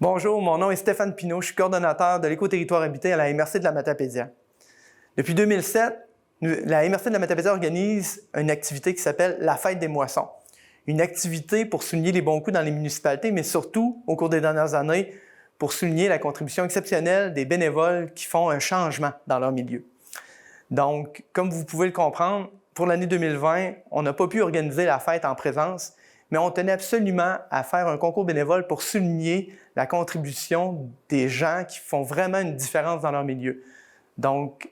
Bonjour, mon nom est Stéphane Pinault, je suis coordonnateur de l'écoterritoire habité à la MRC de la Matapédia. Depuis 2007, la MRC de la Matapédia organise une activité qui s'appelle la Fête des moissons. Une activité pour souligner les bons coups dans les municipalités, mais surtout, au cours des dernières années, pour souligner la contribution exceptionnelle des bénévoles qui font un changement dans leur milieu. Donc, comme vous pouvez le comprendre, pour l'année 2020, on n'a pas pu organiser la fête en présence, mais on tenait absolument à faire un concours bénévole pour souligner la contribution des gens qui font vraiment une différence dans leur milieu. Donc,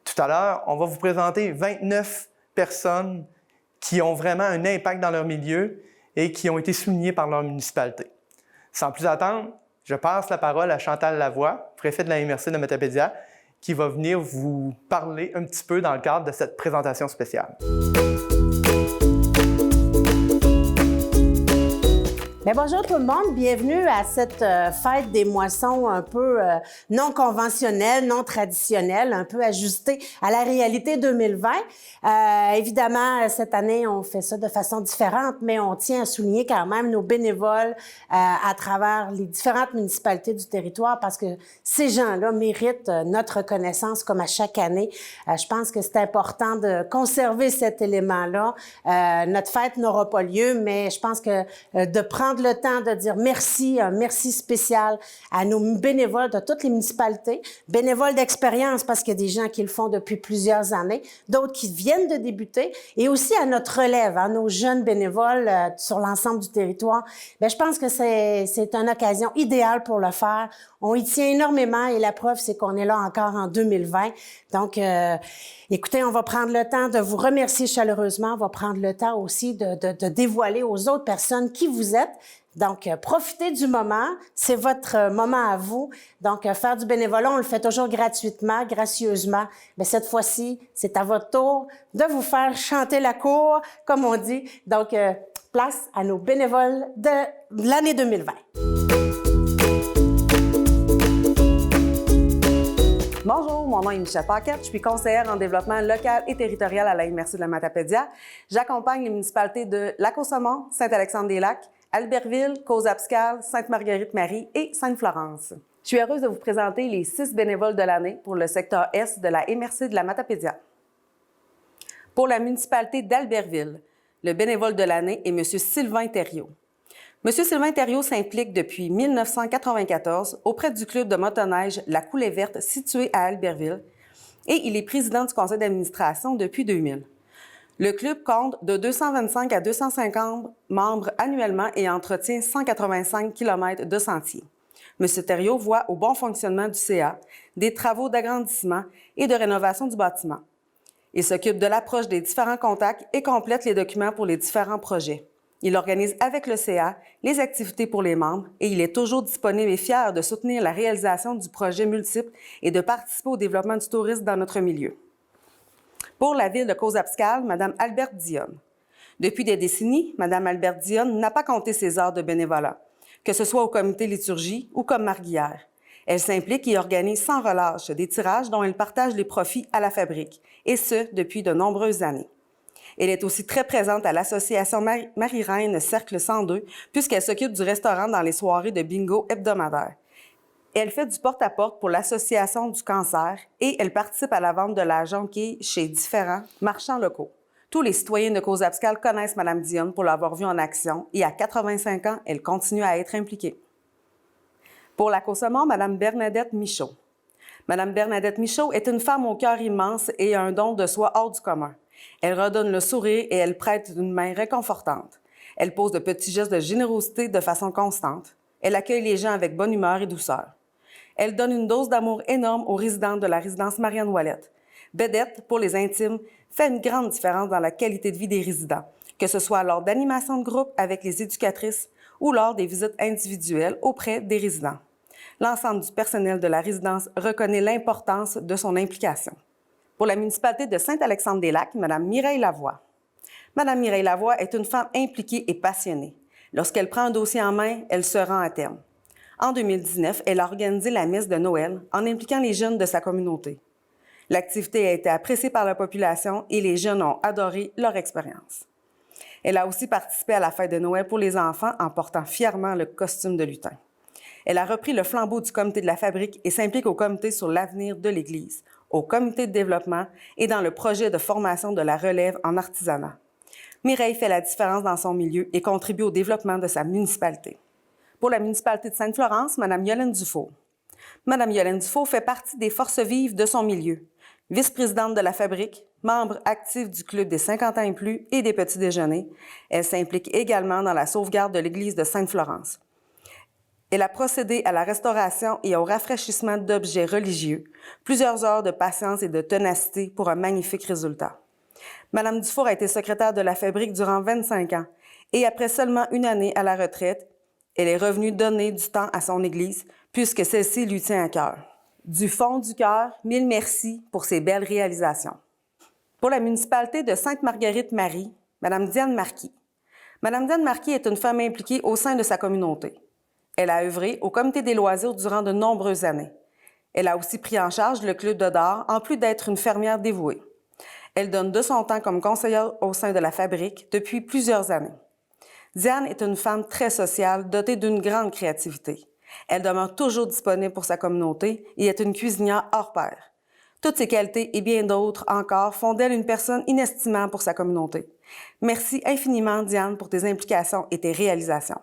tout à l'heure, on va vous présenter 29 personnes qui ont vraiment un impact dans leur milieu et qui ont été soulignées par leur municipalité. Sans plus attendre, je passe la parole à Chantal Lavoie, préfète de la MRC de Matapédia, qui va venir vous parler un petit peu dans le cadre de cette présentation spéciale. Bien, bonjour tout le monde, bienvenue à cette fête des moissons un peu non conventionnelle, non traditionnelle, un peu ajustée à la réalité 2020. Évidemment, cette année, on fait ça de façon différente, mais on tient à souligner quand même nos bénévoles à travers les différentes municipalités du territoire parce que ces gens-là méritent notre reconnaissance comme à chaque année. Je pense que c'est important de conserver cet élément-là. Notre fête n'aura pas lieu, mais je pense que de prendre le temps de dire merci, un merci spécial à nos bénévoles de toutes les municipalités, bénévoles d'expérience parce qu'il y a des gens qui le font depuis plusieurs années, d'autres qui viennent de débuter, et aussi à notre relève, à nos jeunes bénévoles sur l'ensemble du territoire. Bien, je pense que c'est une occasion idéale pour le faire. On y tient énormément et la preuve, c'est qu'on est là encore en 2020. Donc, écoutez, on va prendre le temps de vous remercier chaleureusement. On va prendre le temps aussi de dévoiler aux autres personnes qui vous êtes. Donc, profitez du moment. C'est votre moment à vous. Donc, faire du bénévolat, on le fait toujours gratuitement, gracieusement. Mais cette fois-ci, c'est à votre tour de vous faire chanter la cour, comme on dit. Donc, place à nos bénévoles de l'année 2020. Bonjour, mon nom est Michelle Paquette, je suis conseillère en développement local et territorial à la MRC de la Matapédia. J'accompagne les municipalités de Lac-aux-Saumons, Saint-Alexandre-des-Lacs, Albertville, Causes-Abscales, Sainte-Marguerite-Marie et Sainte-Florence. Je suis heureuse de vous présenter les 6 bénévoles de l'année pour le secteur Est de la MRC de la Matapédia. Pour la municipalité d'Albertville, le bénévole de l'année est M. Sylvain Thériault. M. Sylvain Thériault s'implique depuis 1994 auprès du club de motoneige La Coulée Verte situé à Albertville et il est président du conseil d'administration depuis 2000. Le club compte de 225 à 250 membres annuellement et entretient 185 km de sentiers. M. Thériault voit au bon fonctionnement du CA des travaux d'agrandissement et de rénovation du bâtiment. Il s'occupe de l'approche des différents contacts et complète les documents pour les différents projets. Il organise avec le CA les activités pour les membres et il est toujours disponible et fier de soutenir la réalisation du projet multiple et de participer au développement du tourisme dans notre milieu. Pour la ville de Causes-Abscales, Mme Alberte Dionne. Depuis des décennies, Mme Alberte Dionne n'a pas compté ses heures de bénévolat, que ce soit au comité liturgie ou comme marguillière. Elle s'implique et organise sans relâche des tirages dont elle partage les profits à la fabrique, et ce, depuis de nombreuses années. Elle est aussi très présente à l'association Marie-Reine Cercle 102, puisqu'elle s'occupe du restaurant dans les soirées de bingo hebdomadaires. Elle fait du porte-à-porte pour l'Association du cancer et elle participe à la vente de la jonquille chez différents marchands locaux. Tous les citoyens de Causes-Abscales connaissent Mme Dionne pour l'avoir vue en action et à 85 ans, elle continue à être impliquée. Pour Lac-aux-Saumons, Mme Bernadette Michaud. Mme Bernadette Michaud est une femme au cœur immense et un don de soi hors du commun. Elle redonne le sourire et elle prête une main réconfortante. Elle pose de petits gestes de générosité de façon constante. Elle accueille les gens avec bonne humeur et douceur. Elle donne une dose d'amour énorme aux résidents de la résidence Marianne-Ouellette. Bédette, pour les intimes, fait une grande différence dans la qualité de vie des résidents, que ce soit lors d'animations de groupe avec les éducatrices ou lors des visites individuelles auprès des résidents. L'ensemble du personnel de la résidence reconnaît l'importance de son implication. Pour la municipalité de Saint-Alexandre-des-Lacs, Mme Mireille Lavoie. Mme Mireille Lavoie est une femme impliquée et passionnée. Lorsqu'elle prend un dossier en main, elle se rend à terme. En 2019, elle a organisé la messe de Noël en impliquant les jeunes de sa communauté. L'activité a été appréciée par la population et les jeunes ont adoré leur expérience. Elle a aussi participé à la fête de Noël pour les enfants en portant fièrement le costume de lutin. Elle a repris le flambeau du comité de la fabrique et s'implique au comité sur l'avenir de l'Église, au comité de développement et dans le projet de formation de la relève en artisanat. Mireille fait la différence dans son milieu et contribue au développement de sa municipalité. Pour la municipalité de Sainte-Florence, Mme Yolène Dufault. Mme Yolène Dufault fait partie des forces vives de son milieu. Vice-présidente de la fabrique, membre active du club des 50 ans et plus et des petits déjeuners, elle s'implique également dans la sauvegarde de l'église de Sainte-Florence. Elle a procédé à la restauration et au rafraîchissement d'objets religieux, plusieurs heures de patience et de ténacité pour un magnifique résultat. Mme Dufour a été secrétaire de la fabrique durant 25 ans et après seulement une année à la retraite, elle est revenue donner du temps à son église puisque celle-ci lui tient à cœur. Du fond du cœur, mille merci pour ces belles réalisations. Pour la municipalité de Sainte-Marguerite-Marie, Mme Diane Marquis. Mme Diane Marquis est une femme impliquée au sein de sa communauté. Elle a œuvré au comité des loisirs durant de nombreuses années. Elle a aussi pris en charge le club de d'art, en plus d'être une fermière dévouée. Elle donne de son temps comme conseillère au sein de la fabrique depuis plusieurs années. Diane est une femme très sociale, dotée d'une grande créativité. Elle demeure toujours disponible pour sa communauté et est une cuisinière hors pair. Toutes ces qualités et bien d'autres encore font d'elle une personne inestimable pour sa communauté. Merci infiniment, Diane, pour tes implications et tes réalisations.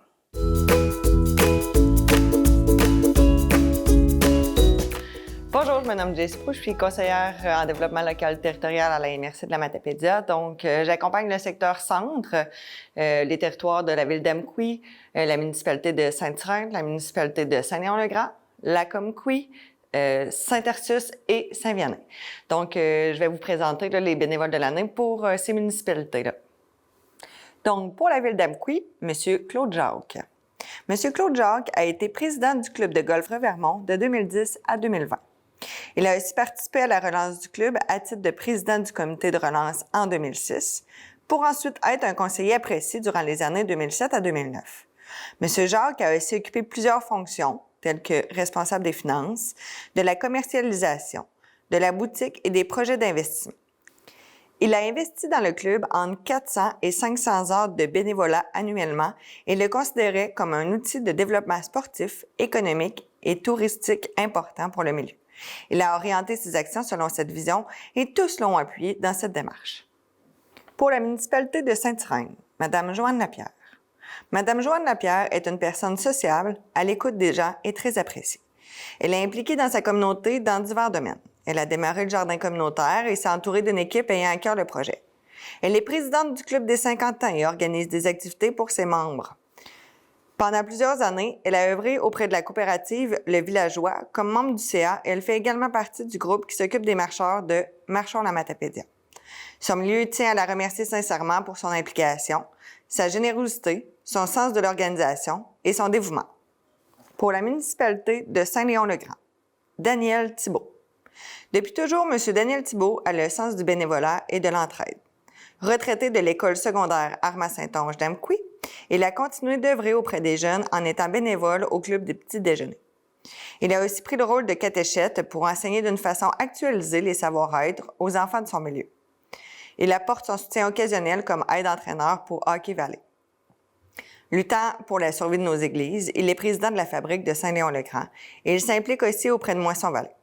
Bonjour, je me nomme Jess Proulx, je suis conseillère en développement local territorial à la MRC de la Matapédia. Donc, j'accompagne le secteur centre, les territoires de la ville d'Amqui, la municipalité de Sainte-Tyrène, la municipalité de Saint-Léon-le-Grand, la Comqui, Saint-Arcius et Saint-Vianney. Donc, je vais vous présenter là, les bénévoles de l'année pour ces municipalités-là. Donc, pour la ville d'Amqui, M. Claude Jacques. M. Claude Jacques a été président du club de golf Revermont de 2010 à 2020. Il a aussi participé à la relance du club à titre de président du comité de relance en 2006, pour ensuite être un conseiller apprécié durant les années 2007 à 2009. M. Jacques a aussi occupé plusieurs fonctions, telles que responsable des finances, de la commercialisation, de la boutique et des projets d'investissement. Il a investi dans le club entre 400 et 500 heures de bénévolat annuellement et le considérait comme un outil de développement sportif, économique et touristique important pour le milieu. Il a orienté ses actions selon cette vision et tous l'ont appuyé dans cette démarche. Pour la municipalité de Sainte-Tyrène, Mme Joanne Lapierre. Mme Joanne Lapierre est une personne sociable, à l'écoute des gens et très appréciée. Elle est impliquée dans sa communauté dans divers domaines. Elle a démarré le jardin communautaire et s'est entourée d'une équipe ayant à cœur le projet. Elle est présidente du club des 50 ans et organise des activités pour ses membres. Pendant plusieurs années, elle a œuvré auprès de la coopérative Le Villageois comme membre du CA et elle fait également partie du groupe qui s'occupe des marcheurs de Marchons la Matapédia. Son milieu tient à la remercier sincèrement pour son implication, sa générosité, son sens de l'organisation et son dévouement. Pour la municipalité de Saint-Léon-le-Grand, Daniel Thibault. Depuis toujours, M. Daniel Thibault a le sens du bénévolat et de l'entraide. Retraité de l'école secondaire Arma-Saint-Onge d'Amqui, il a continué d'œuvrer auprès des jeunes en étant bénévole au club des petits déjeuners. Il a aussi pris le rôle de catéchète pour enseigner d'une façon actualisée les savoir-être aux enfants de son milieu. Il apporte son soutien occasionnel comme aide-entraîneur pour Hockey Valley. Luttant pour la survie de nos églises, il est président de la fabrique de Saint-Léon-le-Grand et il s'implique aussi auprès de Moisson Valley.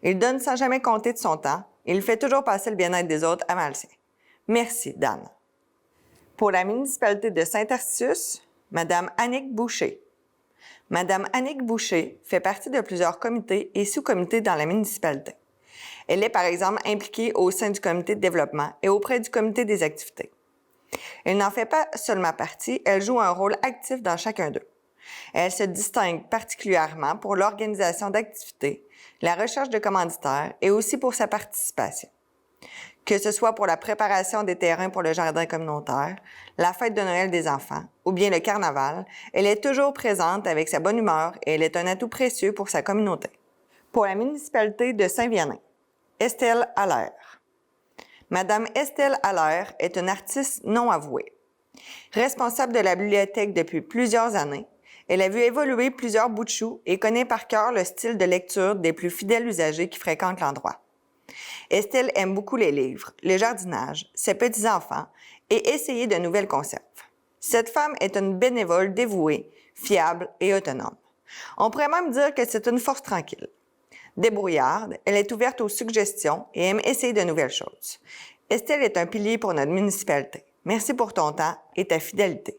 Il donne sans jamais compter de son temps et il fait toujours passer le bien-être des autres avant le sien. Merci, Dan. Pour la municipalité de Saint-Arcius, Mme Annick Boucher. Mme Annick Boucher fait partie de plusieurs comités et sous-comités dans la municipalité. Elle est, par exemple, impliquée au sein du comité de développement et auprès du comité des activités. Elle n'en fait pas seulement partie, elle joue un rôle actif dans chacun d'eux. Elle se distingue particulièrement pour l'organisation d'activités, la recherche de commanditaires et aussi pour sa participation. Que ce soit pour la préparation des terrains pour le jardin communautaire, la fête de Noël des enfants ou bien le carnaval, elle est toujours présente avec sa bonne humeur et elle est un atout précieux pour sa communauté. Pour la municipalité de Saint-Vianney, Estelle Allaire. Madame Estelle Allaire est une artiste non avouée. Responsable de la bibliothèque depuis plusieurs années, elle a vu évoluer plusieurs bouts de chou et connaît par cœur le style de lecture des plus fidèles usagers qui fréquentent l'endroit. Estelle aime beaucoup les livres, le jardinage, ses petits-enfants et essayer de nouvelles conserves. Cette femme est une bénévole dévouée, fiable et autonome. On pourrait même dire que c'est une force tranquille. Débrouillarde, elle est ouverte aux suggestions et aime essayer de nouvelles choses. Estelle est un pilier pour notre municipalité. Merci pour ton temps et ta fidélité.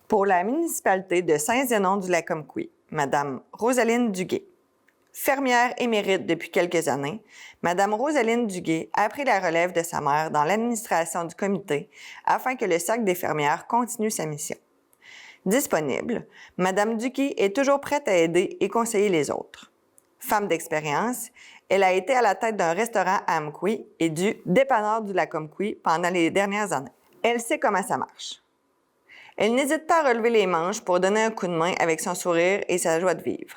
Pour la municipalité de Saint-Zénon-du-Lacomquie, Madame Rosaline Duguay. Fermière émérite depuis quelques années, Madame Rosaline Duguay a pris la relève de sa mère dans l'administration du comité afin que le Cercle des fermières continue sa mission. Disponible, Madame Duguay est toujours prête à aider et conseiller les autres. Femme d'expérience, elle a été à la tête d'un restaurant à Amqui et du dépanneur du Lacomquie pendant les dernières années. Elle sait comment ça marche. Elle n'hésite pas à relever les manches pour donner un coup de main avec son sourire et sa joie de vivre.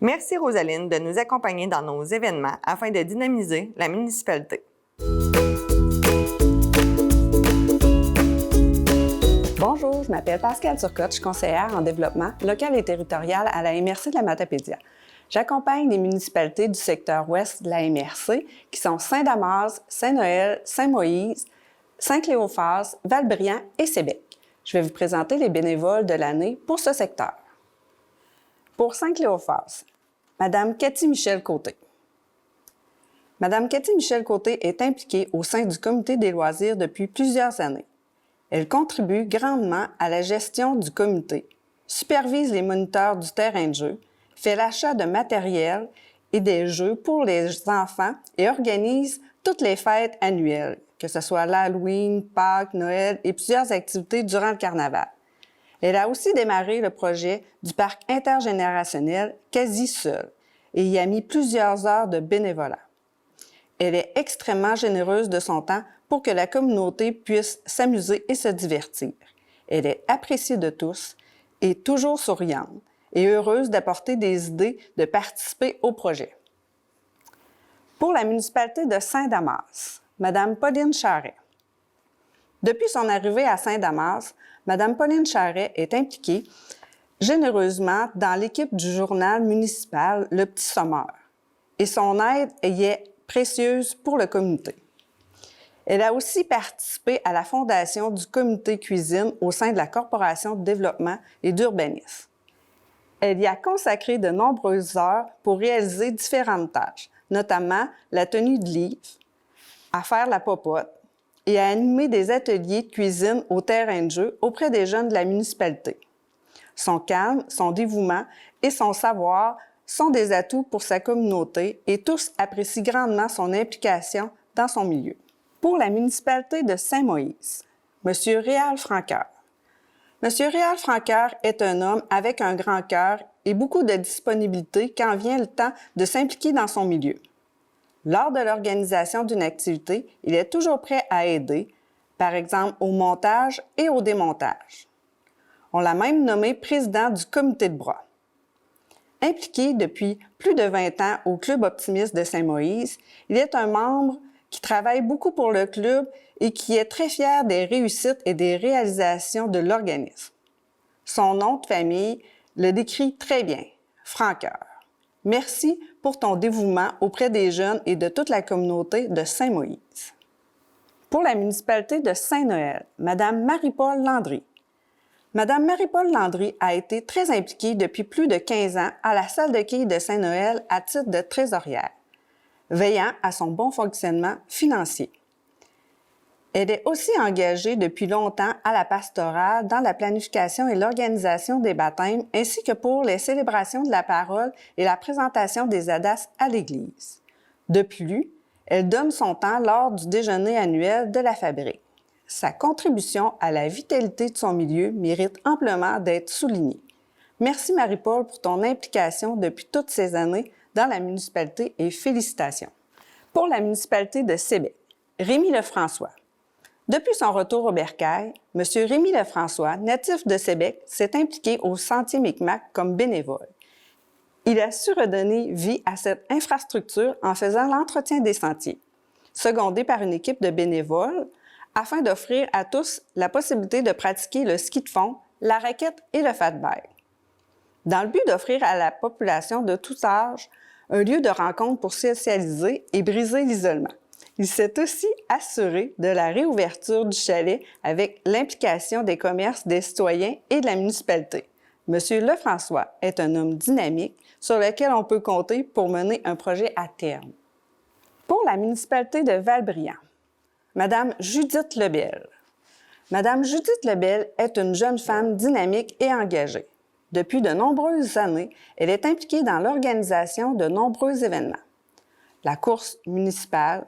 Merci Rosaline de nous accompagner dans nos événements afin de dynamiser la municipalité. Bonjour, je m'appelle Pascale Turcotte, je suis conseillère en développement local et territorial à la MRC de la Matapédia. J'accompagne les municipalités du secteur ouest de la MRC qui sont Saint-Damas, Saint-Noël, Saint-Moïse, Saint-Cléophas, Val-Briand et Sébec. Je vais vous présenter les bénévoles de l'année pour ce secteur. Pour Saint-Cléophas, Madame Cathy Michel-Côté. Madame Cathy Michel-Côté est impliquée au sein du comité des loisirs depuis plusieurs années. Elle contribue grandement à la gestion du comité, supervise les moniteurs du terrain de jeu, fait l'achat de matériel et des jeux pour les enfants et organise toutes les fêtes annuelles, que ce soit l'Halloween, Pâques, Noël et plusieurs activités durant le carnaval. Elle a aussi démarré le projet du parc intergénérationnel quasi seule et y a mis plusieurs heures de bénévolat. Elle est extrêmement généreuse de son temps pour que la communauté puisse s'amuser et se divertir. Elle est appréciée de tous et toujours souriante et heureuse d'apporter des idées de participer au projet. Pour la municipalité de Saint-Damas, Madame Pauline Charret. Depuis son arrivée à Saint-Damas, Madame Pauline Charret est impliquée généreusement dans l'équipe du journal municipal Le Petit Sommeur et son aide y est précieuse pour le comité. Elle a aussi participé à la fondation du comité cuisine au sein de la Corporation de développement et d'urbanisme. Elle y a consacré de nombreuses heures pour réaliser différentes tâches, notamment la tenue de livres, à faire la popote et à animer des ateliers de cuisine au terrain de jeu auprès des jeunes de la municipalité. Son calme, son dévouement et son savoir sont des atouts pour sa communauté et tous apprécient grandement son implication dans son milieu. Pour la municipalité de Saint-Moïse, M. Réal Franqueur. M. Réal Franqueur est un homme avec un grand cœur et beaucoup de disponibilité quand vient le temps de s'impliquer dans son milieu. Lors de l'organisation d'une activité, il est toujours prêt à aider, par exemple au montage et au démontage. On l'a même nommé président du comité de bras. Impliqué depuis plus de 20 ans au Club optimiste de Saint-Moïse, il est un membre qui travaille beaucoup pour le club et qui est très fier des réussites et des réalisations de l'organisme. Son nom de famille le décrit très bien, Franqueur. Merci pour ton dévouement auprès des jeunes et de toute la communauté de Saint-Moïse. Pour la municipalité de Saint-Noël, Madame Marie-Paul Landry. Madame Marie-Paul Landry a été très impliquée depuis plus de 15 ans à la salle de quilles de Saint-Noël à titre de trésorière, veillant à son bon fonctionnement financier. Elle est aussi engagée depuis longtemps à la pastorale dans la planification et l'organisation des baptêmes ainsi que pour les célébrations de la parole et la présentation des hadas à l'Église. De plus, elle donne son temps lors du déjeuner annuel de la fabrique. Sa contribution à la vitalité de son milieu mérite amplement d'être soulignée. Merci Marie-Paul pour ton implication depuis toutes ces années dans la municipalité et félicitations. Pour la municipalité de Sébec, Rémi Lefrançois. Depuis son retour au Bercail, M. Rémi Lefrançois, natif de Sébec, s'est impliqué au Sentier Micmac comme bénévole. Il a su redonner vie à cette infrastructure en faisant l'entretien des sentiers, secondé par une équipe de bénévoles, afin d'offrir à tous la possibilité de pratiquer le ski de fond, la raquette et le fat bike. Dans le but d'offrir à la population de tout âge un lieu de rencontre pour socialiser et briser l'isolement. Il s'est aussi assuré de la réouverture du chalet avec l'implication des commerces, des citoyens et de la municipalité. Monsieur Lefrançois est un homme dynamique sur lequel on peut compter pour mener un projet à terme. Pour la municipalité de Val-Brillant, Madame Judith Lebel. Madame Judith Lebel est une jeune femme dynamique et engagée. Depuis de nombreuses années, elle est impliquée dans l'organisation de nombreux événements. La course municipale,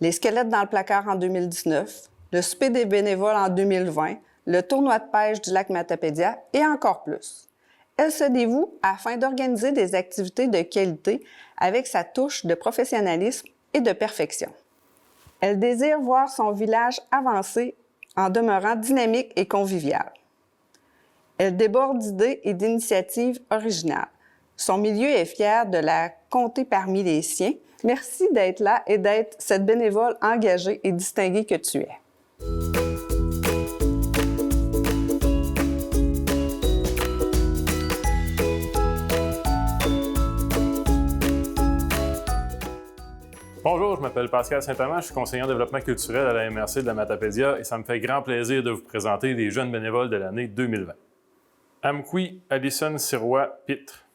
les squelettes dans le placard en 2019, le souper des bénévoles en 2020, le tournoi de pêche du lac Matapédia et encore plus. Elle se dévoue afin d'organiser des activités de qualité avec sa touche de professionnalisme et de perfection. Elle désire voir son village avancer en demeurant dynamique et convivial. Elle déborde d'idées et d'initiatives originales. Son milieu est fier de la compter parmi les siens. Merci d'être là et d'être cette bénévole engagée et distinguée que tu es. Bonjour, je m'appelle Pascal Saint-Amand, je suis conseiller en développement culturel à la MRC de la Matapédia et ça me fait grand plaisir de vous présenter les jeunes bénévoles de l'année 2020. Amqui Alison Sirois Pitre.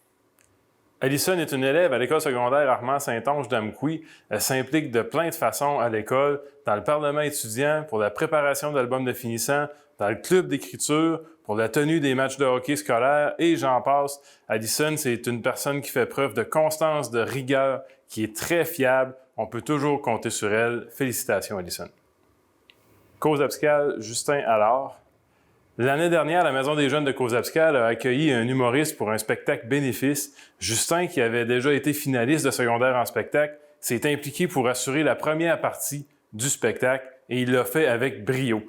Alison est une élève à l'école secondaire Armand Saint-Onge d'Amqui. Elle s'implique de plein de façons à l'école, dans le parlement étudiant, pour la préparation d'albums de finissants, dans le club d'écriture, pour la tenue des matchs de hockey scolaire et j'en passe. Alison, c'est une personne qui fait preuve de constance, de rigueur, qui est très fiable. On peut toujours compter sur elle. Félicitations, Alison. Cause abscale, Justin Allard. L'année dernière, la Maison des jeunes de Cause abscale a accueilli un humoriste pour un spectacle bénéfice. Justin, qui avait déjà été finaliste de secondaire en spectacle, s'est impliqué pour assurer la première partie du spectacle et il l'a fait avec brio.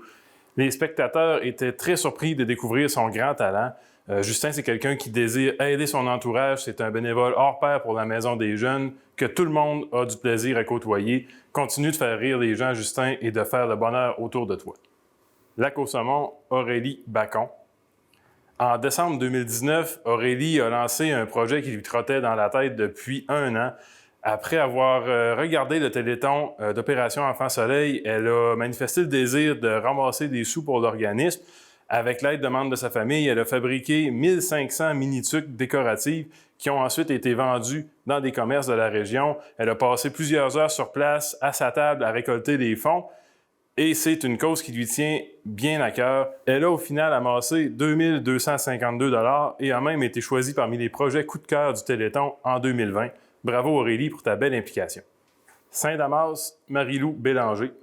Les spectateurs étaient très surpris de découvrir son grand talent. Justin, c'est quelqu'un qui désire aider son entourage. C'est un bénévole hors pair pour la Maison des jeunes que tout le monde a du plaisir à côtoyer. Continue de faire rire les gens, Justin, et de faire le bonheur autour de toi. Lac au Saumon, Aurélie Bacon. En décembre 2019, Aurélie a lancé un projet qui lui trottait dans la tête depuis 1 an. Après avoir regardé le téléthon d'Opération Enfant Soleil, elle a manifesté le désir de ramasser des sous pour l'organisme. Avec l'aide de membres de sa famille, elle a fabriqué 1500 mini-tuques décoratives qui ont ensuite été vendues dans des commerces de la région. Elle a passé plusieurs heures sur place, à sa table, à récolter des fonds. Et c'est une cause qui lui tient bien à cœur. Elle a au final amassé 2252 $ et a même été choisie parmi les projets coup de cœur du Téléthon en 2020. Bravo Aurélie pour ta belle implication. Saint-Damas, Marie-Lou Bélanger.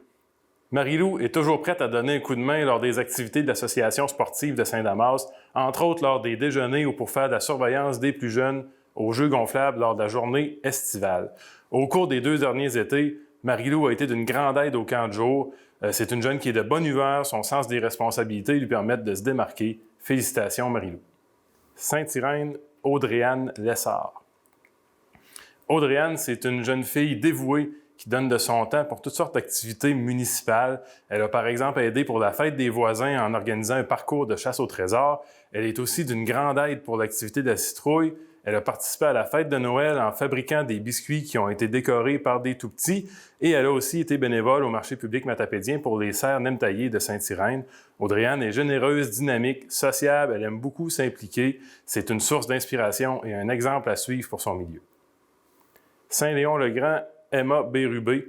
Marie-Lou est toujours prête à donner un coup de main lors des activités de l'Association sportive de Saint-Damas, entre autres lors des déjeuners ou pour faire de la surveillance des plus jeunes aux Jeux gonflables lors de la journée estivale. Au cours des 2 derniers étés, Marie-Lou a été d'une grande aide au camp de jour. C'est une jeune qui est de bonne humeur, son sens des responsabilités lui permet de se démarquer. Félicitations Marie-Lou. Sainte-Irène, Audrey-Anne Lessard. Audrey-Anne, c'est une jeune fille dévouée qui donne de son temps pour toutes sortes d'activités municipales. Elle a par exemple aidé pour la fête des voisins en organisant un parcours de chasse au trésor. Elle est aussi d'une grande aide pour l'activité de la citrouille. Elle a participé à la fête de Noël en fabriquant des biscuits qui ont été décorés par des tout-petits. Et elle a aussi été bénévole au marché public matapédien pour les serres nem-taillées de Sainte-Irène. Audrey-Anne est généreuse, dynamique, sociable. Elle aime beaucoup s'impliquer. C'est une source d'inspiration et un exemple à suivre pour son milieu. Saint-Léon-le-Grand, Emma Bérubé.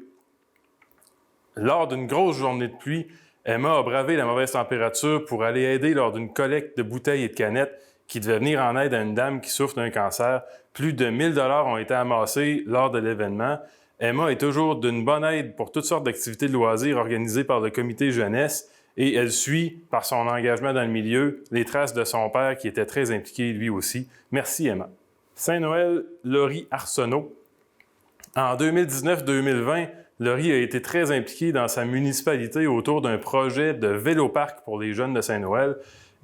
Lors d'une grosse journée de pluie, Emma a bravé la mauvaise température pour aller aider lors d'une collecte de bouteilles et de canettes qui devait venir en aide à une dame qui souffre d'un cancer. Plus de 1000 $ ont été amassés lors de l'événement. Emma est toujours d'une bonne aide pour toutes sortes d'activités de loisirs organisées par le comité jeunesse et elle suit, par son engagement dans le milieu, les traces de son père qui était très impliqué lui aussi. Merci Emma. Saint-Noël, Laurie Arsenault. En 2019-2020, Laurie a été très impliquée dans sa municipalité autour d'un projet de vélo-parc pour les jeunes de Saint-Noël.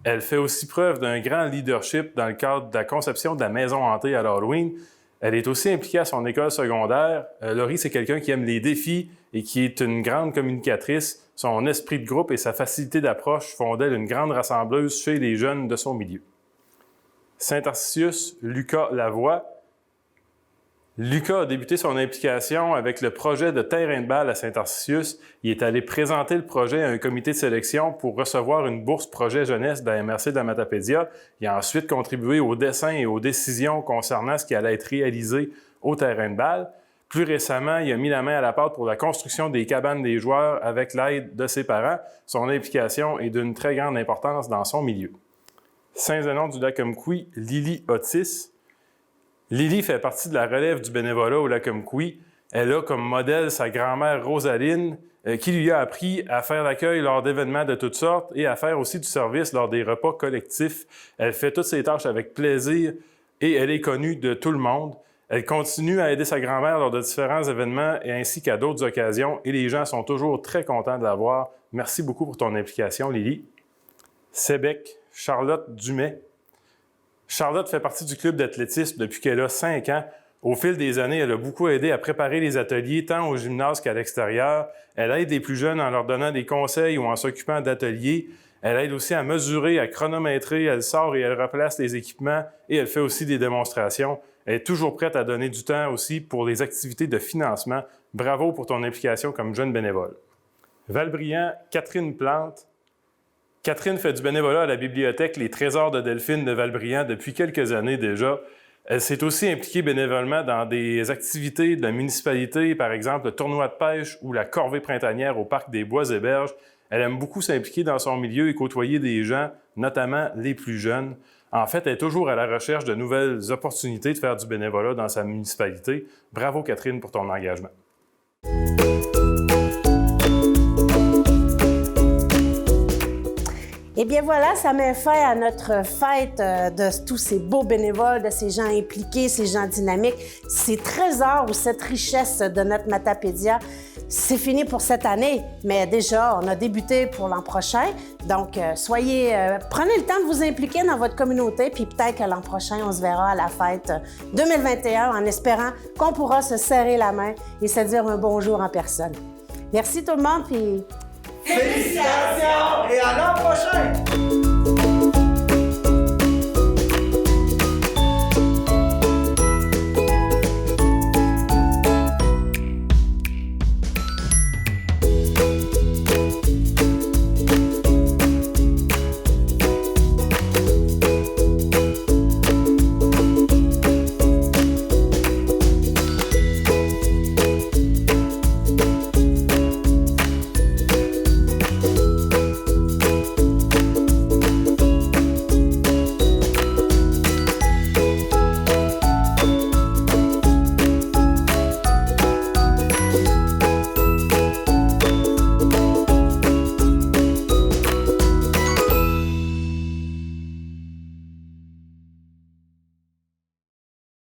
Elle fait aussi preuve d'un grand leadership dans le cadre de la conception de la maison hantée à l'Halloween. Elle est aussi impliquée à son école secondaire. Laurie, c'est quelqu'un qui aime les défis et qui est une grande communicatrice. Son esprit de groupe et sa facilité d'approche font d'elle une grande rassembleuse chez les jeunes de son milieu. Saint-Arcius, Lucas Lavoie. Lucas a débuté son implication avec le projet de terrain de balle à Saint-Tarcisius. Il est allé présenter le projet à un comité de sélection pour recevoir une bourse projet jeunesse de la MRC de la Matapédia. Il a ensuite contribué au dessin et aux décisions concernant ce qui allait être réalisé au terrain de balle. Plus récemment, il a mis la main à la pâte pour la construction des cabanes des joueurs avec l'aide de ses parents. Son implication est d'une très grande importance dans son milieu. Saint-Zénon-du-Lac-Amqui, Lily Otis. Lily fait partie de la relève du bénévolat au Lac-Amqui. Elle a comme modèle sa grand-mère Rosaline, qui lui a appris à faire l'accueil lors d'événements de toutes sortes et à faire aussi du service lors des repas collectifs. Elle fait toutes ses tâches avec plaisir et elle est connue de tout le monde. Elle continue à aider sa grand-mère lors de différents événements et ainsi qu'à d'autres occasions et les gens sont toujours très contents de la voir. Merci beaucoup pour ton implication, Lily. Sébec, Charlotte Dumais. Charlotte fait partie du club d'athlétisme depuis qu'elle a 5 ans. Au fil des années, elle a beaucoup aidé à préparer les ateliers, tant au gymnase qu'à l'extérieur. Elle aide les plus jeunes en leur donnant des conseils ou en s'occupant d'ateliers. Elle aide aussi à mesurer, à chronométrer. Elle sort et elle replace les équipements et elle fait aussi des démonstrations. Elle est toujours prête à donner du temps aussi pour les activités de financement. Bravo pour ton implication comme jeune bénévole. Valbriand, Catherine Plante. Catherine fait du bénévolat à la bibliothèque Les Trésors de Delphine de Valbriand depuis quelques années déjà. Elle s'est aussi impliquée bénévolement dans des activités de la municipalité, par exemple le tournoi de pêche ou la corvée printanière au Parc des Bois-et-Berges. Elle aime beaucoup s'impliquer dans son milieu et côtoyer des gens, notamment les plus jeunes. En fait, elle est toujours à la recherche de nouvelles opportunités de faire du bénévolat dans sa municipalité. Bravo Catherine pour ton engagement. Eh bien voilà, ça met fin à notre fête de tous ces beaux bénévoles, de ces gens impliqués, ces gens dynamiques, ces trésors ou cette richesse de notre Matapédia. C'est fini pour cette année, mais déjà, on a débuté pour l'an prochain. Donc, prenez le temps de vous impliquer dans votre communauté, puis peut-être que l'an prochain, on se verra à la fête 2021 en espérant qu'on pourra se serrer la main et se dire un bonjour en personne. Merci tout le monde, puis... Félicitations et à l'an prochain!